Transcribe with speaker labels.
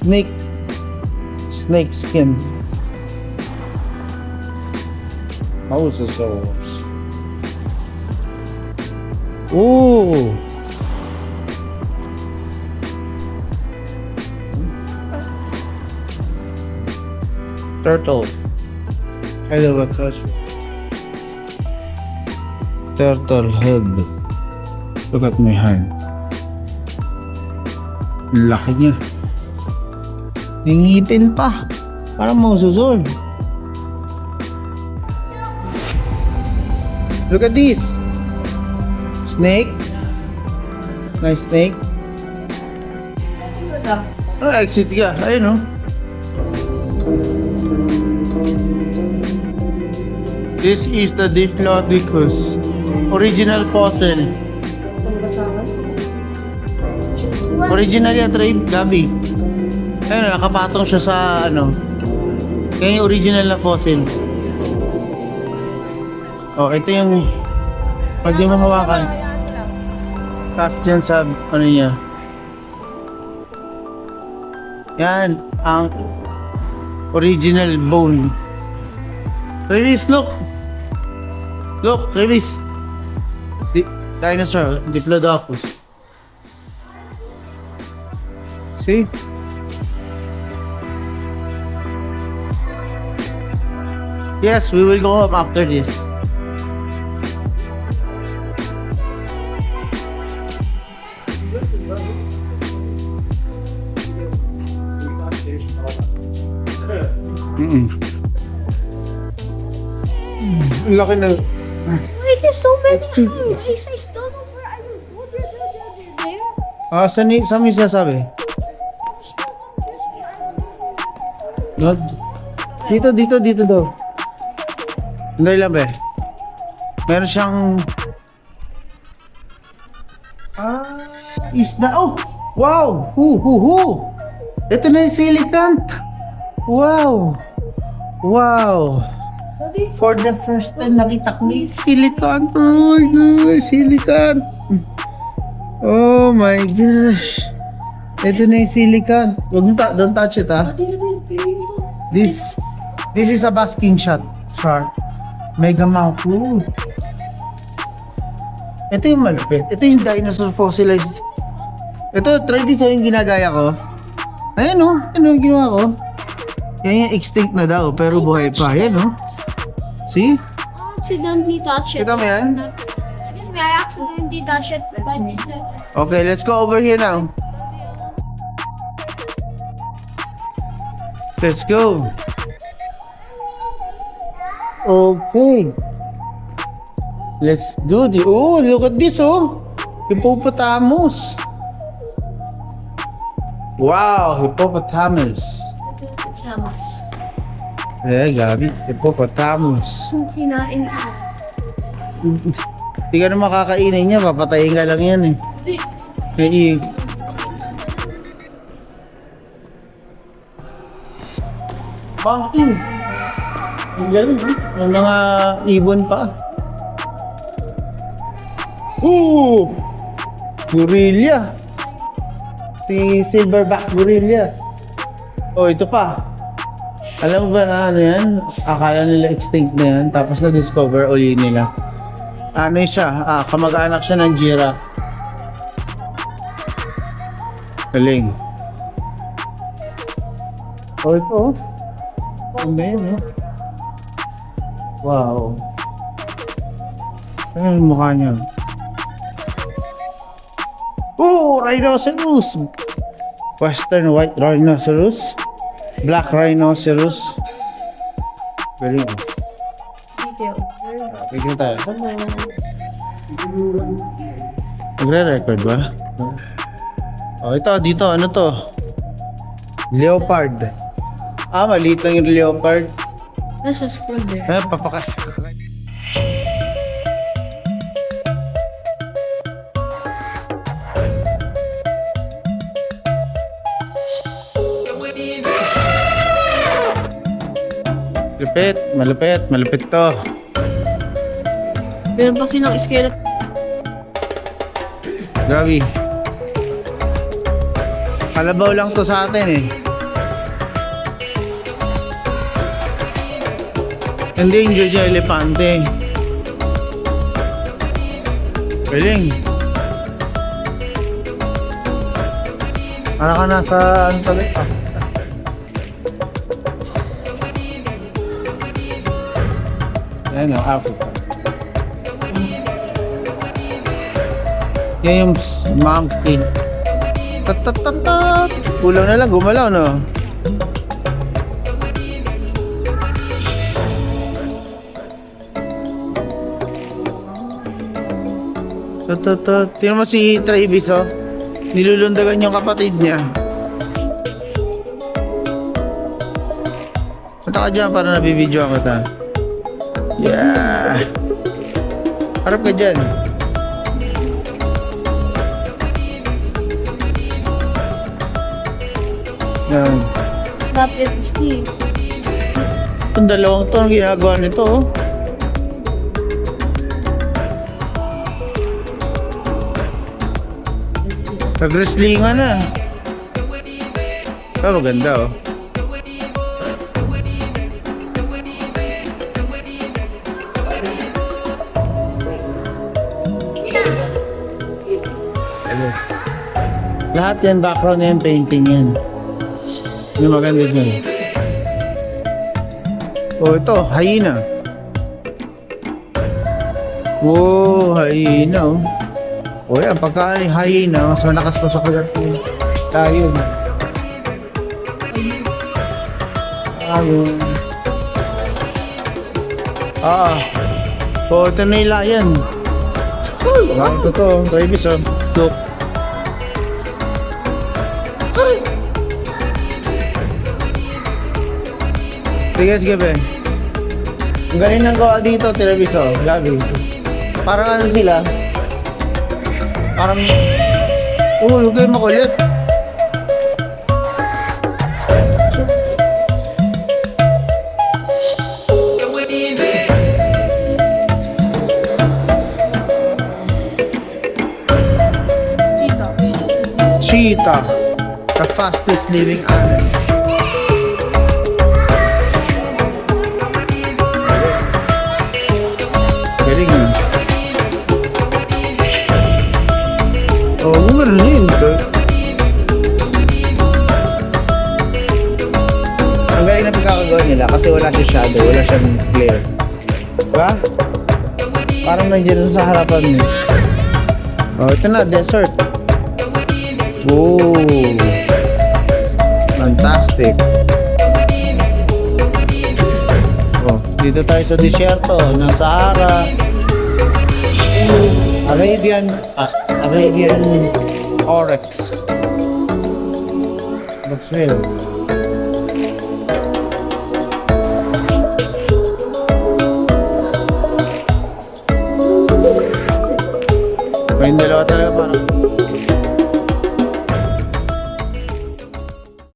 Speaker 1: snake skin. Mosasaurus. Ooh. Turtle. Hello, what's that? Turtle head. Look at my hand. Laki niya. Nangipin pa. Parang mosasaur. Look at this. Snake. Nice snake. Exit ka. Ayun, oh. This is the Diplodocus. Original fossil. Original yan, Gabi. Ayun, nakapatong siya sa ano. Kaya yung original na fossil. Oh, ito yung pag di mo hawakan. Cast dyan sa ano niya. Yan, ang original bone. Travis, look! Look, Travis! Dinosaur, Diplodocus. See? Yes, we will go up after this. Laki na.
Speaker 2: Wait, there's so many. I still know where I will go. There.
Speaker 1: Saan mo sinasabi? Dito daw. Hindi lang ba? Meron siyang isda. Oh! Wow! Ito na yung silicant. Wow! For the first time nakita ko yung silicant. Oh my gosh, silicant. Oh my gosh. Ito na yung silicant. Don't touch it, ha? This is a basking shark. Mega mouth. Ooh. Ito yung malupit. Ito yung dinosaur fossilized. Ito, Travis, yung ginagaya ko. Ayan, oh. Ano yung ginawa ko? Yan yung extinct na daw, pero buhay pa. Ayan, oh. See?
Speaker 2: Accidentally touch it.
Speaker 1: Kita mo yan?
Speaker 2: Excuse me, I accidentally touched it.
Speaker 1: Okay, let's go over here now. Let's go. Okay. Let's do the... Oh, look at this, oh. Hippopotamus. Wow, hippopotamus. Eh, Gabi. Hippopotamus.
Speaker 2: Kinain ko.
Speaker 1: Hindi ka na makakainin niya. Papatayin ka lang yan, eh. Eh, bakit? Yan, may mga ibon pa. Ooh! Gorilla. Si silverback gorilla. Oh, ito pa. Alam mo ba na ano yan? Akala nila extinct na yan, tapos na-discover uli nila. Ano siya? Kamag-anak siya ng giraffe. Galing. Oh, ito. Ang yun, eh. Wow. Ano yung mukha niya? Oh! Rhinoceros! Western white rhinoceros. Black rhinoceros. Very good. Pagkita tayo. Nagre-record ba? Oh, ito, dito. Ano to? Leopard. Maliit lang yung leopard.
Speaker 2: Nasa school there.
Speaker 1: Papaka... Malupit to.
Speaker 2: Meron pa silang skeleton.
Speaker 1: Grabe. Kalabaw lang to sa atin, eh. Endangered yung elepante. Galing. Para ka nasa ano talaga. Ayan o, Africa. Yan yung monkey. Tat. Kulang na lang, gumalaw no. Tingnan mo si Travis oh. Nilulundagan yung kapatid niya. Punta ka dyan para nabibidyoan kita. Yeah. Harap ka dyan. Yan.
Speaker 2: Dapat gusti.
Speaker 1: Itong dalawang to ang ginagawa nito oh. Pag-wrestlingan na. Ah, maganda oh. Lahat yan, background na yung painting yan. Yung maganda dyan. Oh, ito, hyena. Oh, hyena oh. O yan, pagka hyena, mas malakas pa sa kagat tayo. Ayun. O, ito na yung lion. Ito to, Travis oh. Look. Sige, be. Ang galing ng gawa dito, Travis oh. Gabi. Parang ano sila? Parang, huwag kayo makulit. Cheetah, the fastest living animal. Galing yun. Oh, gano'n yun. Ang galing na pagkakagawa nila kasi wala siya shadow, wala siyang glare. Diba? Parang nandiyan sa harapan mo. Oh, ito na, desert. Oh, fantastic. Oh, dito tayo sa disyerto ng Sahara. Arabian Oryx. Looks real. May dalawa talaga parang